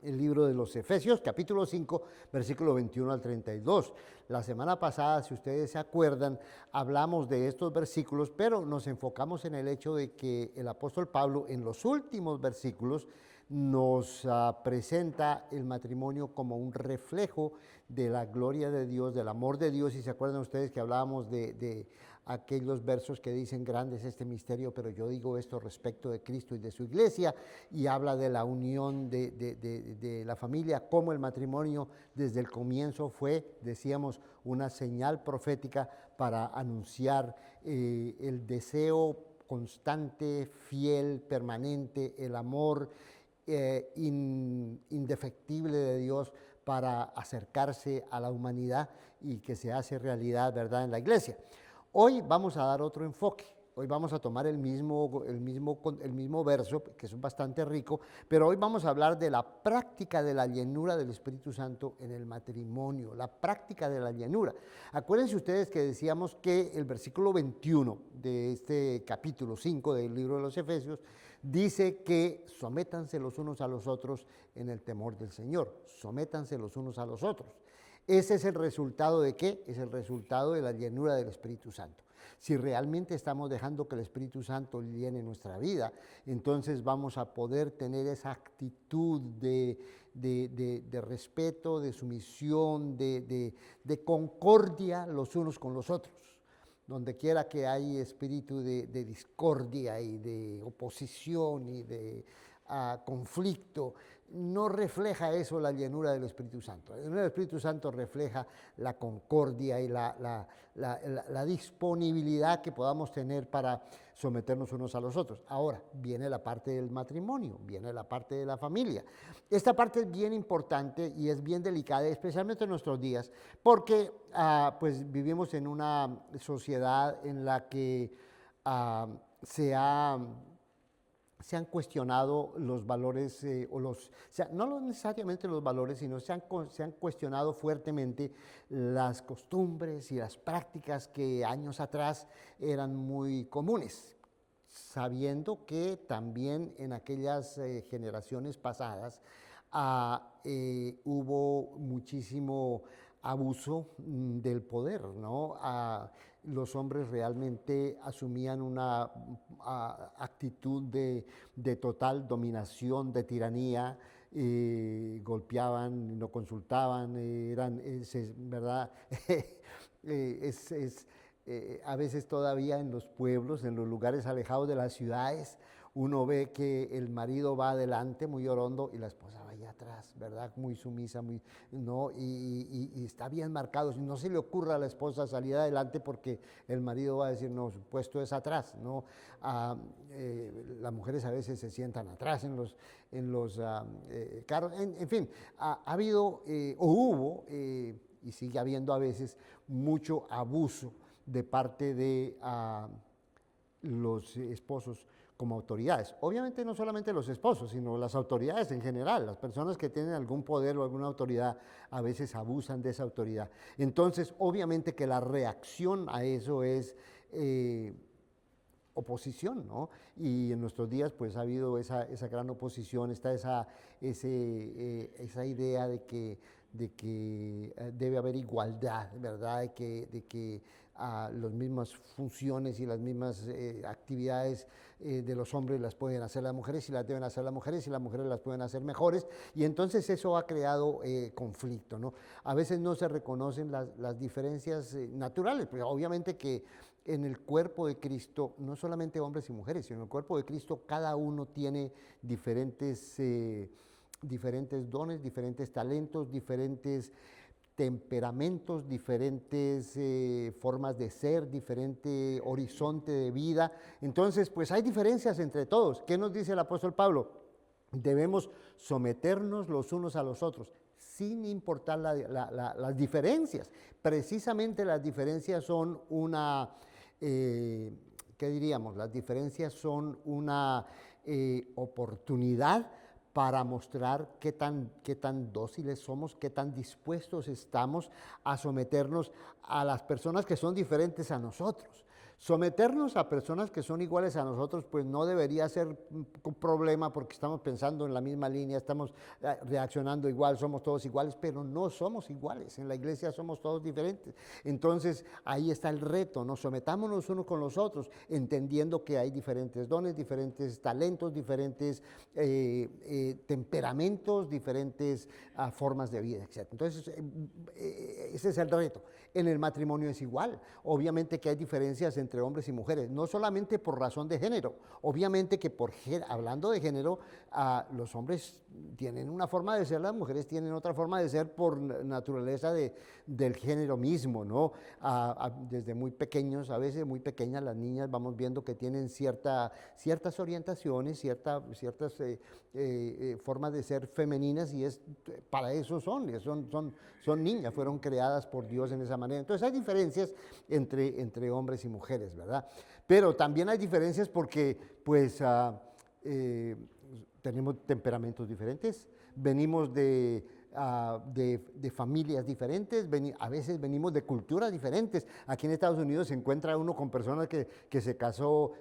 el libro de los Efesios, capítulo 5, versículo 21 al 32. La semana pasada, si ustedes se acuerdan, hablamos de estos versículos, pero nos enfocamos en el hecho de que el apóstol Pablo, en los últimos versículos, nos presenta el matrimonio como un reflejo de la gloria de Dios, del amor de Dios. Y se acuerdan ustedes que hablábamos de aquellos versos que dicen: grande es este misterio, pero yo digo esto respecto de Cristo y de su iglesia, y habla de la unión de la familia, como el matrimonio desde el comienzo fue, decíamos, una señal profética para anunciar el deseo constante, fiel, permanente, el amor indefectible de Dios para acercarse a la humanidad, y que se hace realidad, ¿verdad?, en la iglesia. Hoy vamos a dar otro enfoque. Hoy vamos a tomar el mismo verso, que es bastante rico, pero hoy vamos a hablar de la práctica de la llenura del Espíritu Santo en el matrimonio, la práctica de la llenura. Acuérdense ustedes que decíamos que el versículo 21 de este capítulo 5 del libro de los Efesios dice que sométanse los unos a los otros en el temor del Señor, sométanse los unos a los otros. Ese es el resultado ¿de qué? Es el resultado de la llenura del Espíritu Santo. Si realmente estamos dejando que el Espíritu Santo llene nuestra vida, entonces vamos a poder tener esa actitud de respeto, de sumisión, de concordia los unos con los otros. Donde quiera que hay espíritu de discordia y de oposición y de conflicto, no refleja eso la llenura del Espíritu Santo. La llenura del Espíritu Santo refleja la concordia y la disponibilidad que podamos tener para someternos unos a los otros. Ahora, viene la parte del matrimonio, viene la parte de la familia. Esta parte es bien importante y es bien delicada, especialmente en nuestros días, porque pues vivimos en una sociedad en la que se han cuestionado los valores, no necesariamente los valores, sino se han cuestionado fuertemente las costumbres y las prácticas que años atrás eran muy comunes, sabiendo que también en aquellas generaciones pasadas hubo muchísimo abuso del poder, ¿no? Los hombres realmente asumían una actitud de total dominación, de tiranía, golpeaban, no consultaban, ¿verdad? A veces todavía en los pueblos, en los lugares alejados de las ciudades, uno ve que el marido va adelante muy orondo y la esposa va allá atrás, ¿verdad? Muy sumisa, ¿no? Y está bien marcado. No se le ocurra a la esposa salir adelante porque el marido va a decir: no, su puesto es atrás, ¿no? Las mujeres a veces se sientan atrás en los carros. En fin, ha habido o hubo y sigue habiendo a veces mucho abuso de parte de los esposos como autoridades. Obviamente no solamente los esposos, sino las autoridades en general. Las personas que tienen algún poder o alguna autoridad a veces abusan de esa autoridad. Entonces, obviamente que la reacción a eso es oposición, ¿no? Y en nuestros días pues ha habido esa gran oposición, está esa idea de que debe haber igualdad, ¿verdad? De que las mismas funciones y las mismas actividades de los hombres las pueden hacer las mujeres y las deben hacer las mujeres, y las mujeres las pueden hacer mejores, y entonces eso ha creado conflicto, ¿no? A veces no se reconocen las diferencias naturales, porque obviamente que en el cuerpo de Cristo, no solamente hombres y mujeres, sino en el cuerpo de Cristo cada uno tiene diferentes dones, diferentes talentos, diferentes temperamentos, diferentes formas de ser, diferente horizonte de vida. Entonces, pues hay diferencias entre todos. ¿Qué nos dice el apóstol Pablo? Debemos someternos los unos a los otros, sin importar las diferencias. Precisamente las diferencias son ¿qué diríamos? Las diferencias son una oportunidad para mostrar qué tan dóciles somos, qué tan dispuestos estamos a someternos a las personas que son diferentes a nosotros. Someternos a personas que son iguales a nosotros, pues no debería ser un problema porque estamos pensando en la misma línea, estamos reaccionando igual, somos todos iguales, pero no somos iguales. En la iglesia somos todos diferentes. Entonces ahí está el reto, nos sometámonos unos con los otros, entendiendo que hay diferentes dones, diferentes talentos, diferentes temperamentos, diferentes formas de vida, etc. Entonces ese es el reto. En el matrimonio es igual. Obviamente que hay diferencias entre hombres y mujeres, no solamente por razón de género. Obviamente que hablando de género, los hombres tienen una forma de ser, las mujeres tienen otra forma de ser por naturaleza del género mismo, ¿no? Desde muy pequeños, a veces muy pequeñas las niñas, vamos viendo que tienen ciertas orientaciones, ciertas formas de ser femeninas, y para eso son niñas, fueron creadas por Dios en esa manera. Entonces hay diferencias entre hombres y mujeres, ¿verdad? Pero también hay diferencias porque pues tenemos temperamentos diferentes, venimos de familias diferentes, a veces venimos de culturas diferentes. Aquí en Estados Unidos se encuentra uno con personas que se casó,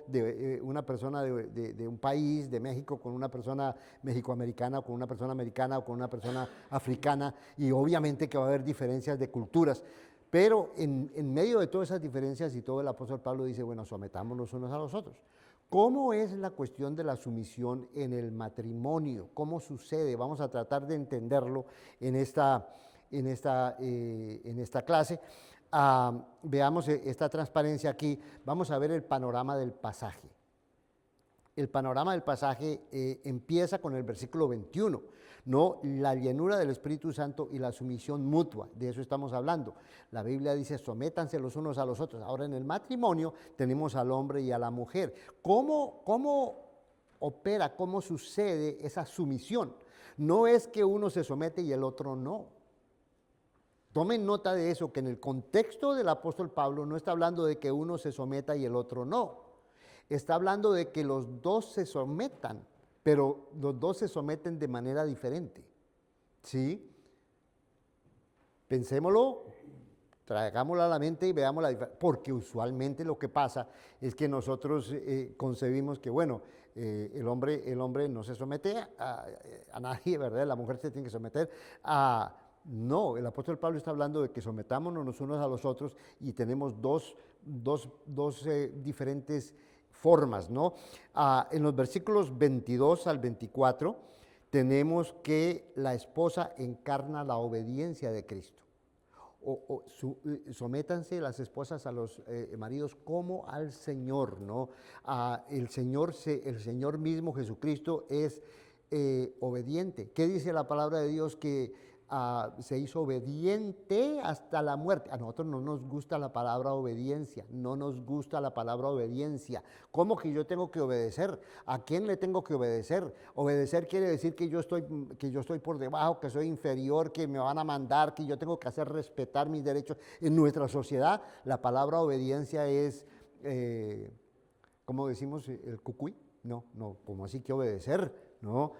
una persona de un país, de México, con una persona mexicoamericana, con una persona americana o con una persona africana, y obviamente que va a haber diferencias de culturas. Pero en medio de todas esas diferencias y todo, el apóstol Pablo dice, bueno, sometámonos unos a los otros. ¿Cómo es la cuestión de la sumisión en el matrimonio? ¿Cómo sucede? Vamos a tratar de entenderlo en esta clase. Veamos esta transparencia aquí. Vamos a ver el panorama del pasaje. El panorama del pasaje empieza con el versículo 21, ¿no? La llenura del Espíritu Santo y la sumisión mutua, de eso estamos hablando. La Biblia dice, sométanse los unos a los otros. Ahora en el matrimonio tenemos al hombre y a la mujer. ¿Cómo opera, cómo sucede esa sumisión? No es que uno se somete y el otro no. Tomen nota de eso, que en el contexto del apóstol Pablo no está hablando de que uno se someta y el otro no. Está hablando de que los dos se sometan, pero los dos se someten de manera diferente. ¿Sí? Pensémoslo, traigámoslo a la mente y veamos la diferencia. Porque usualmente lo que pasa es que nosotros concebimos que, bueno, el hombre no se somete a nadie, ¿verdad? La mujer se tiene que someter a... No, el apóstol Pablo está hablando de que sometámonos los unos a los otros, y tenemos dos diferentes formas, ¿no? En los versículos 22 al 24 tenemos que la esposa encarna la obediencia de Cristo. Sométanse las esposas a los maridos como al Señor, ¿no? El Señor mismo, Jesucristo, es obediente. ¿Qué dice la palabra de Dios? Que se hizo obediente hasta la muerte. A nosotros no nos gusta la palabra obediencia, no nos gusta la palabra obediencia. ¿Cómo que yo tengo que obedecer? ¿A quién le tengo que obedecer? Obedecer quiere decir que yo estoy por debajo, que soy inferior, que me van a mandar, que yo tengo que hacer respetar mis derechos. En nuestra sociedad la palabra obediencia es, ¿cómo decimos? ¿El cucuy? No, ¿cómo así que obedecer? No,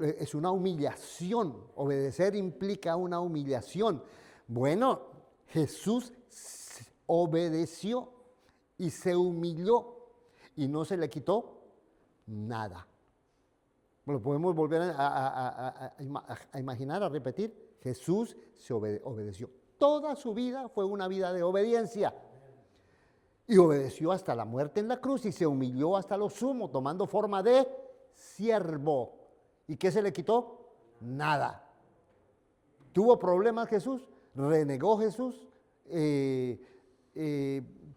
es una humillación. Obedecer implica una humillación. Bueno, Jesús obedeció y se humilló y no se le quitó nada. Lo podemos volver a imaginar, a repetir. Jesús se obedeció. Toda su vida fue una vida de obediencia. Y obedeció hasta la muerte en la cruz y se humilló hasta lo sumo, tomando forma de siervo. ¿Y qué se le quitó? Nada. ¿Tuvo problemas Jesús? ¿Renegó Jesús?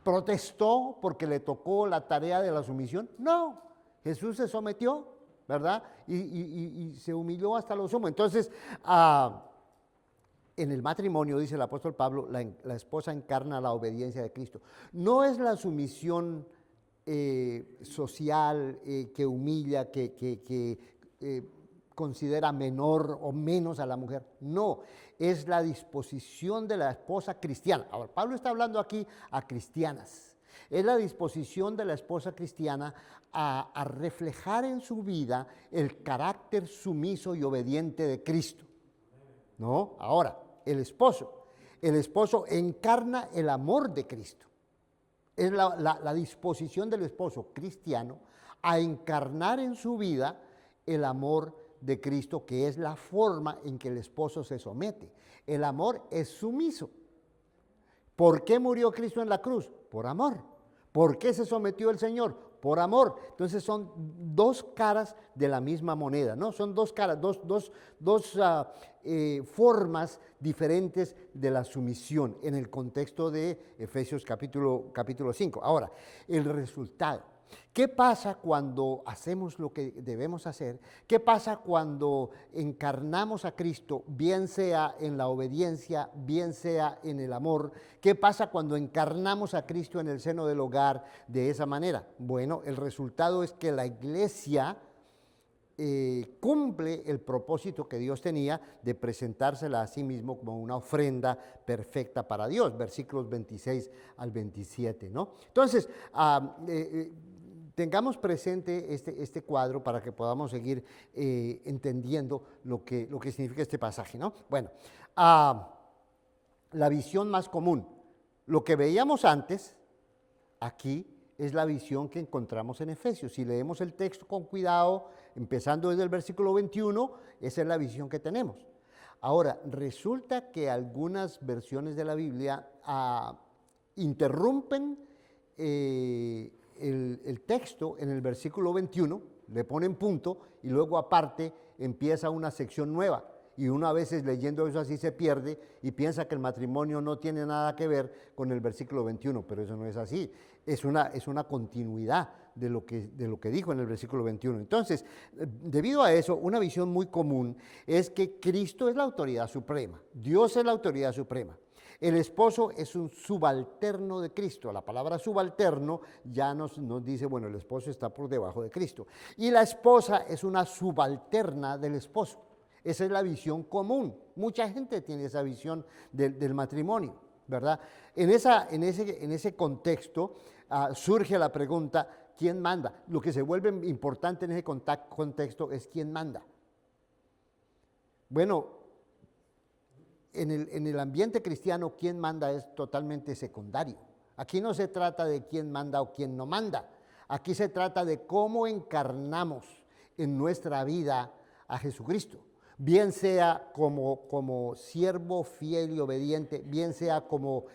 ¿Protestó porque le tocó la tarea de la sumisión? No. Jesús se sometió, ¿verdad? Y se humilló hasta lo sumo. Entonces, en el matrimonio, dice el apóstol Pablo, la esposa encarna la obediencia de Cristo. No es la sumisión social que humilla, que considera menor o menos a la mujer. No, es la disposición de la esposa cristiana. Ahora, Pablo está hablando aquí a cristianas. Es la disposición de la esposa cristiana a reflejar en su vida el carácter sumiso y obediente de Cristo, ¿no? Ahora, el esposo encarna el amor de Cristo. Es la disposición del esposo cristiano a encarnar en su vida el amor de Cristo, que es la forma en que el esposo se somete. El amor es sumiso. ¿Por qué murió Cristo en la cruz? Por amor. ¿Por qué se sometió el Señor? Por amor. Entonces son dos caras de la misma moneda, ¿no? Son dos caras, dos formas diferentes de la sumisión en el contexto de Efesios capítulo 5. Ahora, el resultado. ¿Qué pasa cuando hacemos lo que debemos hacer? ¿Qué pasa cuando encarnamos a Cristo, bien sea en la obediencia, bien sea en el amor? ¿Qué pasa cuando encarnamos a Cristo en el seno del hogar de esa manera? Bueno, el resultado es que la iglesia cumple el propósito que Dios tenía de presentársela a sí mismo como una ofrenda perfecta para Dios, versículos 26 al 27, ¿no? Entonces, tengamos presente este cuadro para que podamos seguir entendiendo lo que significa este pasaje, ¿no? Bueno, la visión más común, lo que veíamos antes, aquí es la visión que encontramos en Efesios. Si leemos el texto con cuidado, empezando desde el versículo 21, esa es la visión que tenemos. Ahora, resulta que algunas versiones de la Biblia interrumpen el texto en el versículo 21, le ponen punto y luego aparte empieza una sección nueva. Y uno a veces leyendo eso así se pierde y piensa que el matrimonio no tiene nada que ver con el versículo 21, pero eso no es así. Es una continuidad de lo que dijo en el versículo 21. Entonces, debido a eso, una visión muy común es que Cristo es la autoridad suprema, Dios es la autoridad suprema. El esposo es un subalterno de Cristo. La palabra subalterno ya nos dice, bueno, el esposo está por debajo de Cristo. Y la esposa es una subalterna del esposo. Esa es la visión común. Mucha gente tiene esa visión del matrimonio, ¿verdad? En ese contexto surge la pregunta, ¿quién manda? Lo que se vuelve importante en ese contexto es quién manda. Bueno, en el ambiente cristiano, quién manda es totalmente secundario. Aquí no se trata de quién manda o quién no manda. Aquí se trata de cómo encarnamos en nuestra vida a Jesucristo. Bien sea como siervo fiel y obediente, bien sea como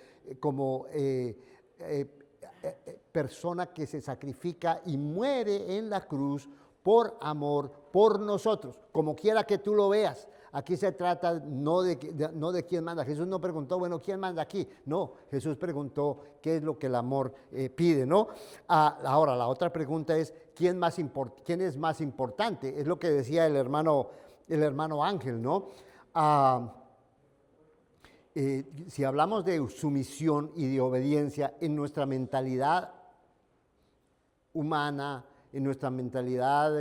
persona que se sacrifica y muere en la cruz por amor, por nosotros, como quiera que tú lo veas. Aquí se trata no de quién manda. Jesús no preguntó, bueno, ¿quién manda aquí? No, Jesús preguntó qué es lo que el amor pide, ¿no? Ahora, la otra pregunta es, ¿quién es más importante? Es lo que decía el hermano Ángel, ¿no? Si hablamos de sumisión y de obediencia en nuestra mentalidad humana, en nuestra mentalidad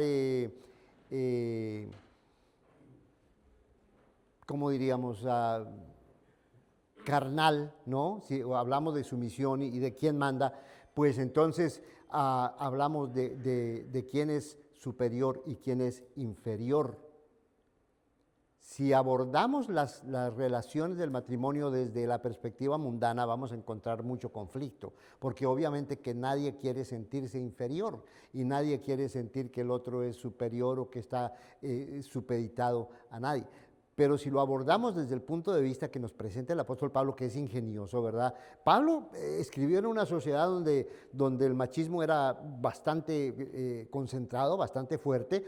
¿cómo diríamos? Carnal, ¿no? Si hablamos de sumisión y de quién manda, pues entonces hablamos de quién es superior y quién es inferior. Si abordamos las relaciones del matrimonio desde la perspectiva mundana, vamos a encontrar mucho conflicto, porque obviamente que nadie quiere sentirse inferior y nadie quiere sentir que el otro es superior o que está supeditado a nadie. Pero si lo abordamos desde el punto de vista que nos presenta el apóstol Pablo, que es ingenioso, ¿verdad? Pablo escribió en una sociedad donde el machismo era bastante concentrado, bastante fuerte.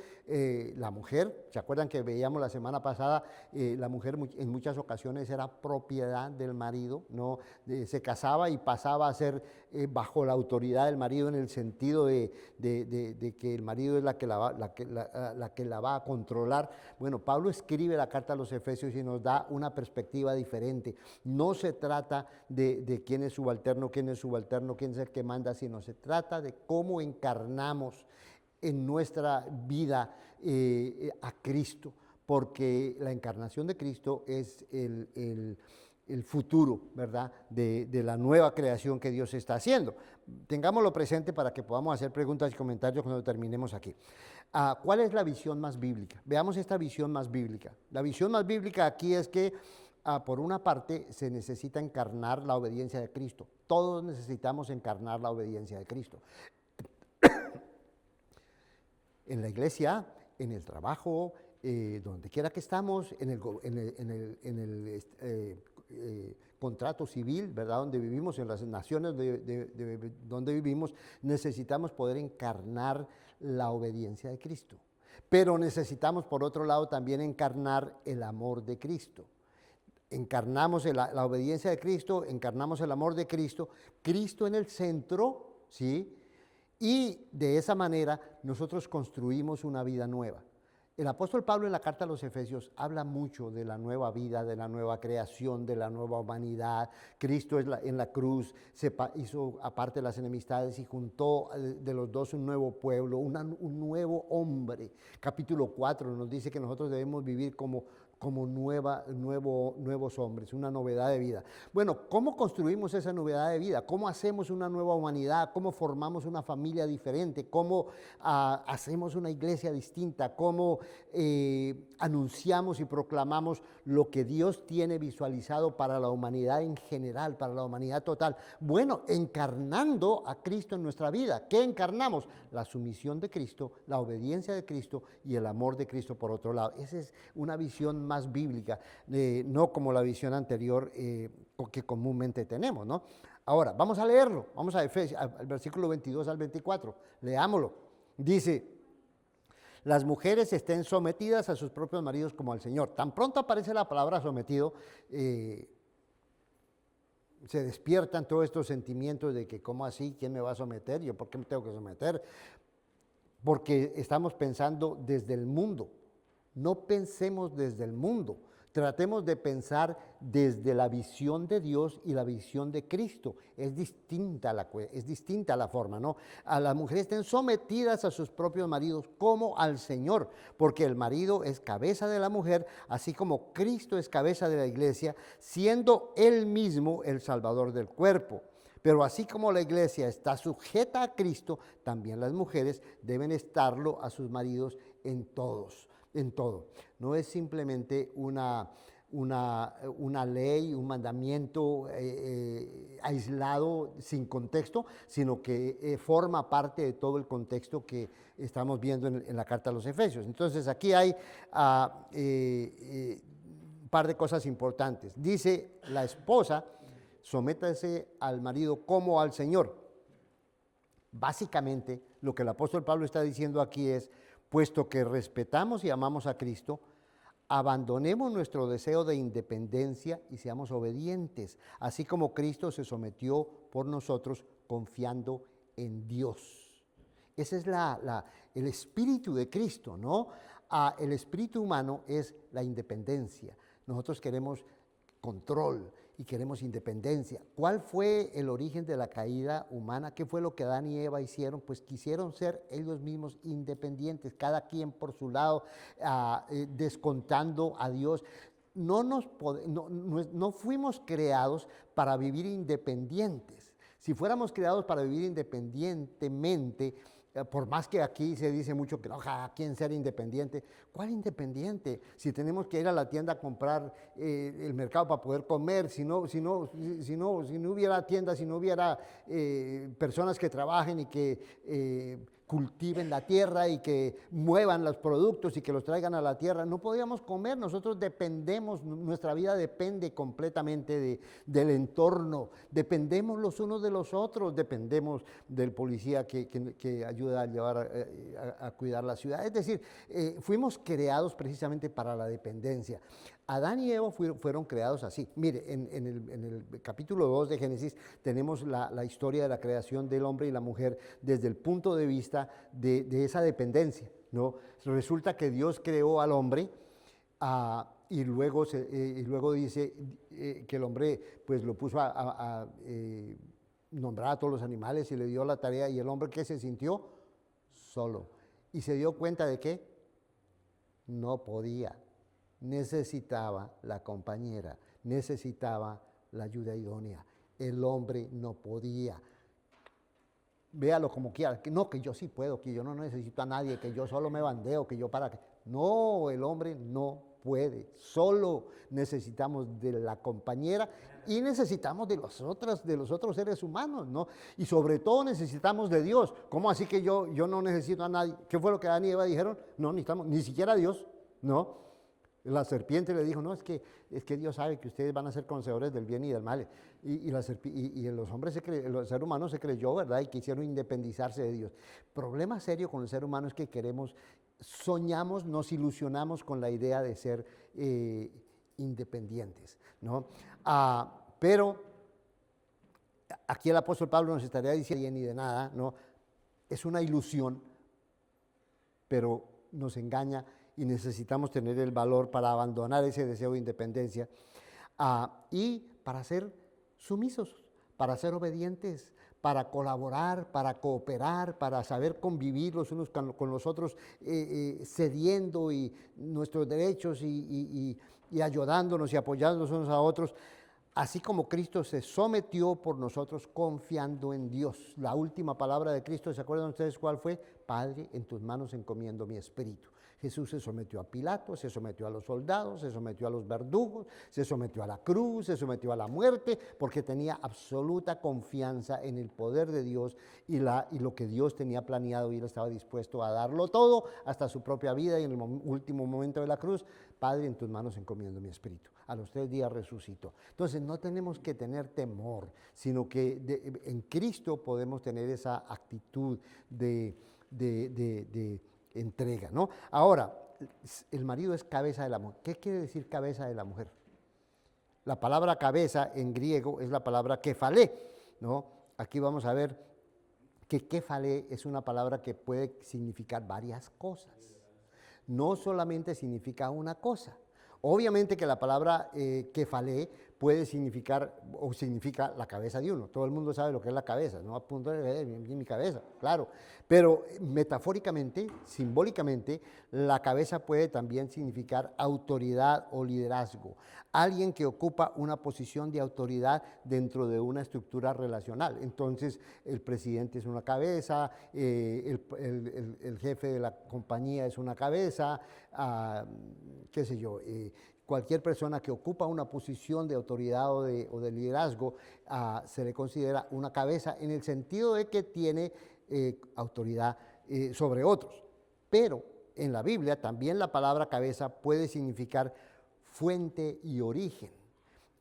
La mujer, ¿se acuerdan que veíamos la semana pasada? La mujer en muchas ocasiones era propiedad del marido, ¿no? Se casaba y pasaba a ser bajo la autoridad del marido en el sentido de que el marido es la que la va a controlar. Bueno, Pablo escribe la carta a los Efesios y nos da una perspectiva diferente. No se trata de quién es subalterno, quién es el que manda, sino se trata de cómo encarnamos en nuestra vida a Cristo, porque la encarnación de Cristo es el futuro, ¿verdad?, de la nueva creación que Dios está haciendo. Tengámoslo presente para que podamos hacer preguntas y comentarios cuando terminemos aquí. ¿Cuál es la visión más bíblica? Veamos esta visión más bíblica. La visión más bíblica aquí es que por una parte, se necesita encarnar la obediencia de Cristo. Todos necesitamos encarnar la obediencia de Cristo. En la iglesia, en el trabajo, donde quiera que estamos, contrato civil, ¿verdad? Donde vivimos, en las naciones donde vivimos, necesitamos poder encarnar la obediencia de Cristo. Pero necesitamos, por otro lado, también encarnar el amor de Cristo. Encarnamos la obediencia de Cristo, encarnamos el amor de Cristo, Cristo en el centro, ¿sí? Y de esa manera nosotros construimos una vida nueva. El apóstol Pablo en la carta a los Efesios habla mucho de la nueva vida, de la nueva creación, de la nueva humanidad. Cristo en la cruz hizo aparte las enemistades y juntó de los dos un nuevo pueblo, un nuevo hombre. Capítulo 4 nos dice que nosotros debemos vivir como nuevos hombres, una novedad de vida. Bueno, ¿cómo construimos esa novedad de vida? ¿Cómo hacemos una nueva humanidad? ¿Cómo formamos una familia diferente? ¿Cómo hacemos una iglesia distinta? ¿Cómo anunciamos y proclamamos lo que Dios tiene visualizado para la humanidad en general, para la humanidad total? Bueno, encarnando a Cristo en nuestra vida. ¿Qué encarnamos? La sumisión de Cristo, la obediencia de Cristo y el amor de Cristo por otro lado. Esa es una visión más bíblica, no como la visión anterior que comúnmente tenemos, ¿no? Ahora, vamos a leerlo, vamos a Efesios, al versículo 22 al 24, leámoslo. Dice: las mujeres estén sometidas a sus propios maridos como al Señor. Tan pronto aparece la palabra sometido, se despiertan todos estos sentimientos de que, ¿cómo así? ¿Quién me va a someter? ¿Yo por qué me tengo que someter? Porque estamos pensando desde el mundo. No pensemos desde el mundo, tratemos de pensar desde la visión de Dios y la visión de Cristo. Es distinta la forma, ¿no? A las mujeres estén sometidas a sus propios maridos como al Señor, porque el marido es cabeza de la mujer, así como Cristo es cabeza de la iglesia, siendo Él mismo el Salvador del cuerpo. Pero así como la iglesia está sujeta a Cristo, también las mujeres deben estarlo a sus maridos en todo. No es simplemente una ley, un mandamiento aislado, sin contexto, sino que forma parte de todo el contexto que estamos viendo en la carta a los Efesios. Entonces aquí hay un par de cosas importantes. Dice la esposa: sométase al marido como al Señor. Básicamente, lo que el apóstol Pablo está diciendo aquí es: puesto que respetamos y amamos a Cristo, abandonemos nuestro deseo de independencia y seamos obedientes, así como Cristo se sometió por nosotros confiando en Dios. Ese es el espíritu de Cristo, ¿no? El espíritu humano es la independencia. Nosotros queremos control y queremos independencia. ¿Cuál fue el origen de la caída humana? ¿Qué fue lo que Adán y Eva hicieron? Pues quisieron ser ellos mismos independientes, cada quien por su lado, descontando a Dios. No fuimos creados para vivir independientes. Si fuéramos creados para vivir independientemente, por más que aquí se dice mucho que no, ¿quién ser independiente? ¿Cuál independiente? Si tenemos que ir a la tienda a comprar el mercado para poder comer, si no hubiera tiendas, si no hubiera personas que trabajen y que cultiven la tierra y que muevan los productos y que los traigan a la tierra, no podríamos comer. Nosotros dependemos, nuestra vida depende completamente del entorno, dependemos los unos de los otros, dependemos del policía que ayuda a llevar a cuidar la ciudad. Es decir, fuimos creados precisamente para la dependencia. Adán y Eva fueron creados así. Mire, en el capítulo 2 de Génesis tenemos la historia de la creación del hombre y la mujer desde el punto de vista de esa dependencia, ¿no? Resulta que Dios creó al hombre y luego dice que el hombre pues lo puso a nombrar a todos los animales y le dio la tarea, y el hombre, ¿qué se sintió? Solo. Y se dio cuenta de que no podía. Necesitaba la compañera, necesitaba la ayuda idónea. El hombre no podía. Véalo como quiera, que yo sí puedo, que yo no necesito a nadie, que yo solo me bandeo, que yo para qué. No, el hombre no puede. Solo necesitamos de la compañera y necesitamos de los otros seres humanos, ¿no? Y sobre todo necesitamos de Dios. ¿Cómo así que yo no necesito a nadie? ¿Qué fue lo que Adán y Eva dijeron? No necesitamos ni siquiera a Dios, ¿no? La serpiente le dijo, no, es que Dios sabe que ustedes van a ser conocedores del bien y del mal. Y los hombres, el ser humano se creyó, ¿verdad? Y quisieron independizarse de Dios. Problema serio con el ser humano es que soñamos, nos ilusionamos con la idea de ser independientes, ¿no? Pero aquí el apóstol Pablo nos estaría diciendo ni de nada, ¿no? Es una ilusión, pero nos engaña y necesitamos tener el valor para abandonar ese deseo de independencia y para ser sumisos, para ser obedientes, para colaborar, para cooperar, para saber convivir los unos con los otros, cediendo y nuestros derechos y ayudándonos y apoyándonos unos a otros. Así como Cristo se sometió por nosotros confiando en Dios. La última palabra de Cristo, ¿se acuerdan ustedes cuál fue? Padre, en tus manos encomiendo mi espíritu. Jesús se sometió a Pilato, se sometió a los soldados, se sometió a los verdugos, se sometió a la cruz, se sometió a la muerte, porque tenía absoluta confianza en el poder de Dios y lo que Dios tenía planeado, y él estaba dispuesto a darlo todo, hasta su propia vida, y en el último momento de la cruz, Padre, en tus manos encomiendo mi espíritu. A los 3 días resucitó. Entonces no tenemos que tener temor, sino que en Cristo podemos tener esa actitud de entrega, ¿no? Ahora, el marido es cabeza de la mujer. ¿Qué quiere decir cabeza de la mujer? La palabra cabeza en griego es la palabra kefalé, ¿no? Aquí vamos a ver que kefalé es una palabra que puede significar varias cosas. No solamente significa una cosa. Obviamente que la palabra kefalé puede significar o significa la cabeza de uno. Todo el mundo sabe lo que es la cabeza, ¿no? A punto de mi cabeza, claro. Pero metafóricamente, simbólicamente, la cabeza puede también significar autoridad o liderazgo. Alguien que ocupa una posición de autoridad dentro de una estructura relacional. Entonces, el presidente es una cabeza, el jefe de la compañía es una cabeza, qué sé yo, cualquier persona que ocupa una posición de autoridad o de liderazgo se le considera una cabeza en el sentido de que tiene autoridad sobre otros. Pero en la Biblia también la palabra cabeza puede significar fuente y origen,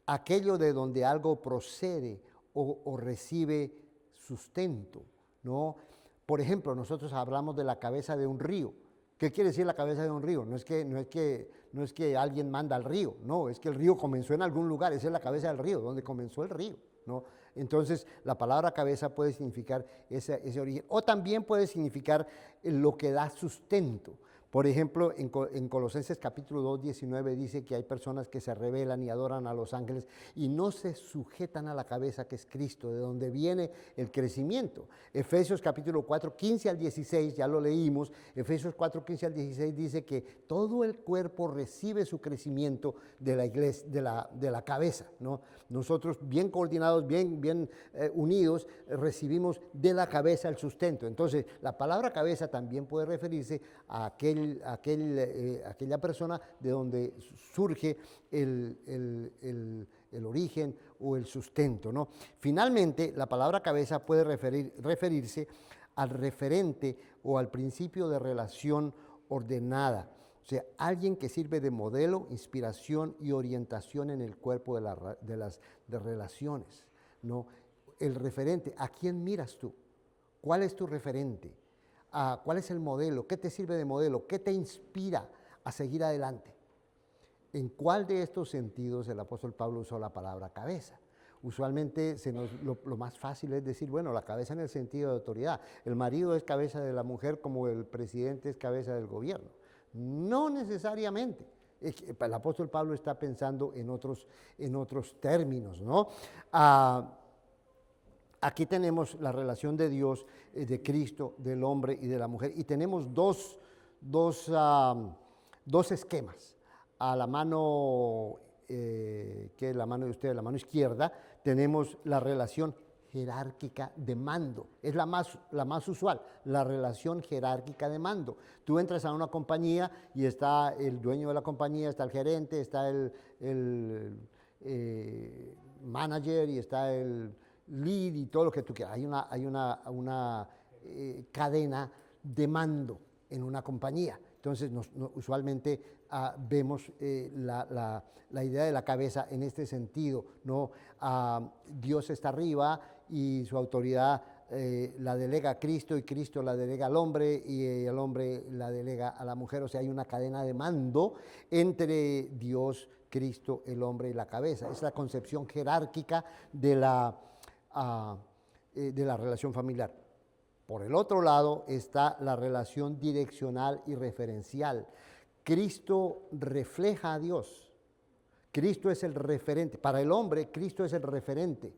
aquello de donde algo procede o recibe sustento, ¿no? Por ejemplo, nosotros hablamos de la cabeza de un río. ¿Qué quiere decir la cabeza de un río? No es que alguien manda al río, no, es que el río comenzó en algún lugar, esa es la cabeza del río, donde comenzó el río, ¿no? Entonces, la palabra cabeza puede significar ese origen, o también puede significar lo que da sustento. Por ejemplo, en Colosenses capítulo 2, 19 dice que hay personas que se rebelan y adoran a los ángeles y no se sujetan a la cabeza que es Cristo, de donde viene el crecimiento. Efesios capítulo 4, 15 al 16, ya lo leímos, Efesios 4, 15 al 16 dice que todo el cuerpo recibe su crecimiento de la iglesia, de la cabeza, ¿no? Nosotros bien coordinados, bien unidos, recibimos de la cabeza el sustento. Entonces, la palabra cabeza también puede referirse a aquella persona de donde surge el origen o el sustento, ¿no? Finalmente, la palabra cabeza puede referirse al referente o al principio de relación ordenada. O sea, alguien que sirve de modelo, inspiración y orientación en el cuerpo de las relaciones, ¿no? El referente, ¿a quién miras tú? ¿Cuál es tu referente? ¿Cuál es el modelo? ¿Qué te sirve de modelo? ¿Qué te inspira a seguir adelante? ¿En cuál de estos sentidos el apóstol Pablo usó la palabra cabeza? Usualmente lo más fácil es decir, bueno, la cabeza en el sentido de autoridad. El marido es cabeza de la mujer como el presidente es cabeza del gobierno. No necesariamente. El apóstol Pablo está pensando en otros términos, ¿no? Aquí tenemos la relación de Dios, de Cristo, del hombre y de la mujer. Y tenemos dos esquemas. A la mano, que es la mano de ustedes, la mano izquierda, tenemos la relación jerárquica de mando. Es la más usual, la relación jerárquica de mando. Tú entras a una compañía y está el dueño de la compañía, está el gerente, está el manager y está el lead y todo lo que tú quieras. Hay una cadena de mando en una compañía. Entonces, usualmente vemos la idea de la cabeza en este sentido, ¿no? Dios está arriba y su autoridad la delega a Cristo y Cristo la delega al hombre y el hombre la delega a la mujer. O sea, hay una cadena de mando entre Dios, Cristo, el hombre y la cabeza. Es la concepción jerárquica de la relación familiar. Por el otro lado está la relación direccional y referencial. Cristo refleja a Dios. Cristo es el referente. Para el hombre, Cristo es el referente,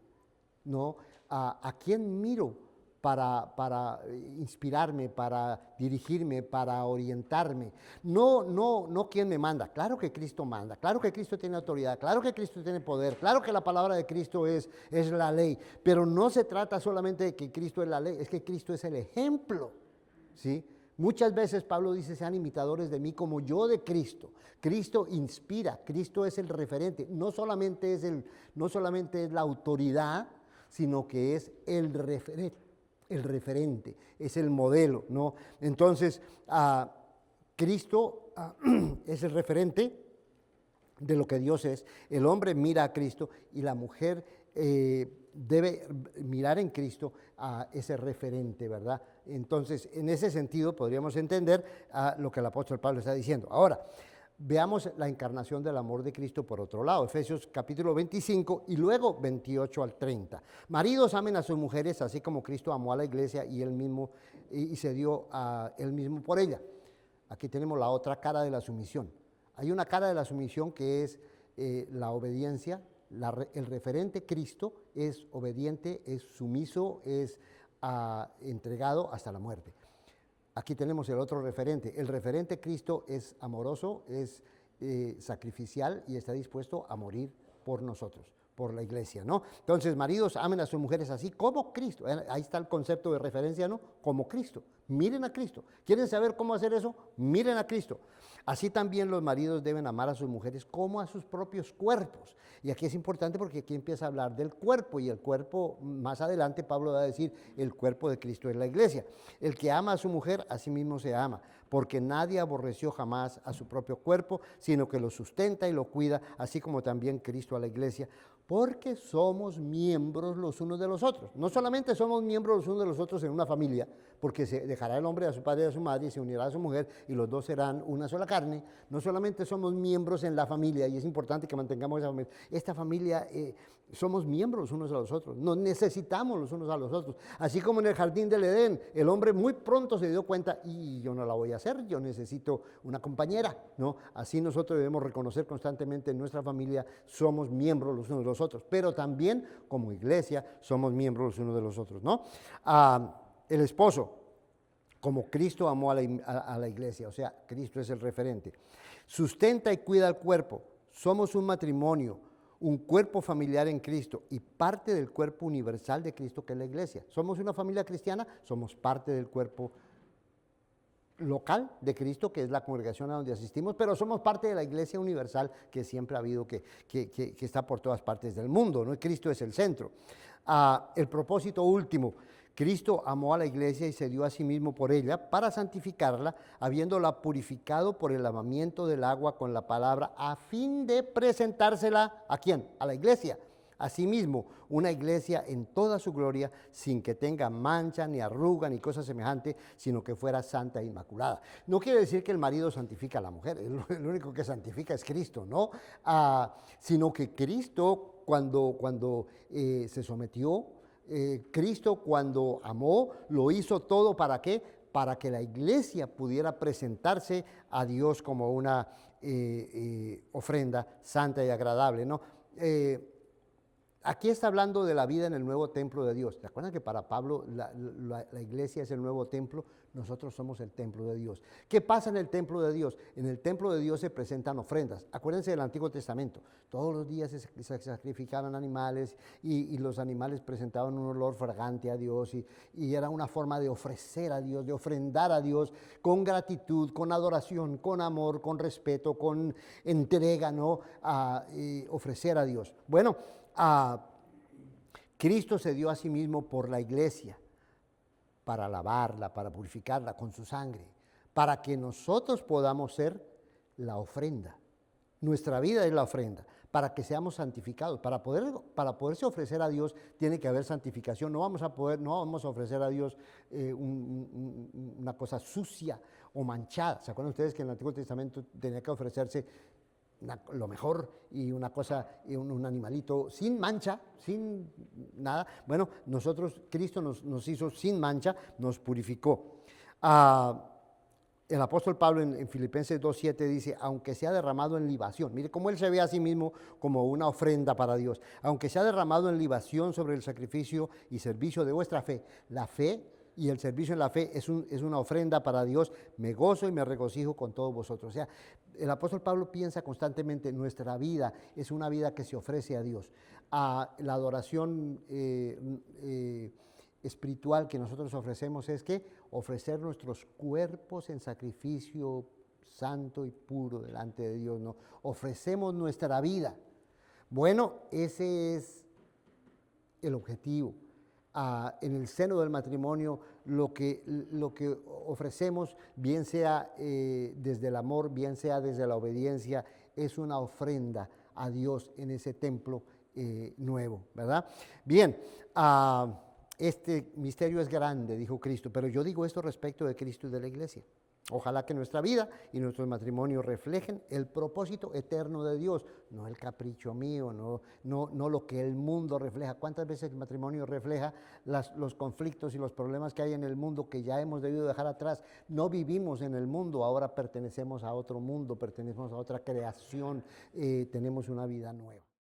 ¿no? ¿A quién miro para inspirarme, para dirigirme, para orientarme? No quién me manda. Claro que Cristo manda, claro que Cristo tiene autoridad, claro que Cristo tiene poder, claro que la palabra de Cristo es la ley, pero no se trata solamente de que Cristo es la ley, es que Cristo es el ejemplo, ¿sí? Muchas veces Pablo dice, sean imitadores de mí como yo de Cristo. Cristo inspira, Cristo es el referente, no solamente es la autoridad, sino que es el referente, es el modelo, ¿no? Entonces, Cristo es el referente de lo que Dios es. El hombre mira a Cristo y la mujer debe mirar en Cristo a ese referente, ¿verdad? Entonces, en ese sentido podríamos entender lo que el apóstol Pablo está diciendo. Ahora, veamos la encarnación del amor de Cristo por otro lado, Efesios capítulo 25 y luego 28 al 30. Maridos, amen a sus mujeres, así como Cristo amó a la iglesia y se dio a él mismo por ella. Aquí tenemos la otra cara de la sumisión. Hay una cara de la sumisión que es la obediencia. El referente Cristo es obediente, es sumiso, es entregado hasta la muerte. Aquí tenemos el otro referente. El referente Cristo es amoroso, es sacrificial y está dispuesto a morir por nosotros, por la iglesia, ¿no? Entonces, maridos, amen a sus mujeres así como Cristo. Ahí está el concepto de referencia, ¿no? Como Cristo. Miren a Cristo. ¿Quieren saber cómo hacer eso? Miren a Cristo. Así también los maridos deben amar a sus mujeres como a sus propios cuerpos. Y aquí es importante porque aquí empieza a hablar del cuerpo, y el cuerpo, más adelante Pablo va a decir, el cuerpo de Cristo es la iglesia. El que ama a su mujer, a sí mismo se ama, porque nadie aborreció jamás a su propio cuerpo, sino que lo sustenta y lo cuida, así como también Cristo a la iglesia, porque somos miembros los unos de los otros. No solamente somos miembros los unos de los otros en una familia, porque se dejará el hombre a su padre y a su madre y se unirá a su mujer y los dos serán una sola carne. No solamente somos miembros en la familia, y es importante que mantengamos esta familia, somos miembros los unos a los otros, nos necesitamos los unos a los otros. Así como en el jardín del Edén, el hombre muy pronto se dio cuenta, y yo no la voy a hacer, yo necesito una compañera, ¿no? Así nosotros debemos reconocer constantemente en nuestra familia, somos miembros los unos de los otros, pero también como iglesia somos miembros los unos de los otros, ¿no? El esposo, como Cristo amó a la iglesia, o sea, Cristo es el referente, sustenta y cuida el cuerpo. Somos un matrimonio, un cuerpo familiar en Cristo y parte del cuerpo universal de Cristo, que es la iglesia. Somos una familia cristiana, somos parte del cuerpo local de Cristo, que es la congregación a donde asistimos, pero somos parte de la iglesia universal que siempre ha habido, que está por todas partes del mundo, ¿no? Y Cristo es el centro. El propósito último, Cristo amó a la iglesia y se dio a sí mismo por ella para santificarla, habiéndola purificado por el lavamiento del agua con la palabra, a fin de presentársela, ¿a quién? A la iglesia. Asimismo, una iglesia en toda su gloria, sin que tenga mancha, ni arruga, ni cosa semejante, sino que fuera santa e inmaculada. No quiere decir que el marido santifica a la mujer, el único que santifica es Cristo, ¿no? Sino que Cristo, cuando se sometió, Cristo cuando amó, lo hizo todo, ¿para qué? Para que la iglesia pudiera presentarse a Dios como una ofrenda santa y agradable, ¿no? aquí está hablando de la vida en el nuevo templo de Dios. ¿Se acuerdan que para Pablo la iglesia es el nuevo templo? Nosotros somos el templo de Dios. ¿Qué pasa en el templo de Dios? En el templo de Dios se presentan ofrendas. Acuérdense del Antiguo Testamento. Todos los días se sacrificaban animales y los animales presentaban un olor fragante a Dios y era una forma de ofrecer a Dios, de ofrendar a Dios con gratitud, con adoración, con amor, con respeto, con entrega, ¿no? Ofrecer a Dios. Bueno, Cristo se dio a sí mismo por la iglesia para lavarla, para purificarla con su sangre, para que nosotros podamos ser la ofrenda. Nuestra vida es la ofrenda, para que seamos santificados. Para poderse ofrecer a Dios tiene que haber santificación. No vamos a ofrecer a Dios una cosa sucia o manchada. ¿Se acuerdan ustedes que en el Antiguo Testamento tenía que ofrecerse lo mejor y una cosa, un animalito sin mancha, sin nada? Bueno, Cristo nos hizo sin mancha, nos purificó. El apóstol Pablo en Filipenses 2:7 dice, aunque sea derramado en libación, mire cómo él se ve a sí mismo como una ofrenda para Dios, aunque sea derramado en libación sobre el sacrificio y servicio de vuestra fe. La fe y el servicio en la fe es una ofrenda para Dios. Me gozo y me regocijo con todos vosotros. O sea, el apóstol Pablo piensa constantemente, nuestra vida es una vida que se ofrece a Dios. La adoración espiritual que nosotros ofrecemos es que ofrecer nuestros cuerpos en sacrificio santo y puro delante de Dios, ¿no? Ofrecemos nuestra vida. Bueno, ese es el objetivo. En el seno del matrimonio, lo que ofrecemos, bien sea desde el amor, bien sea desde la obediencia, es una ofrenda a Dios en ese templo nuevo, ¿verdad? Bien, este misterio es grande, dijo Cristo, pero yo digo esto respecto de Cristo y de la iglesia. Ojalá que nuestra vida y nuestros matrimonios reflejen el propósito eterno de Dios, no el capricho mío, no lo que el mundo refleja. ¿Cuántas veces el matrimonio refleja los conflictos y los problemas que hay en el mundo que ya hemos debido dejar atrás? No vivimos en el mundo, ahora pertenecemos a otro mundo, pertenecemos a otra creación, tenemos una vida nueva.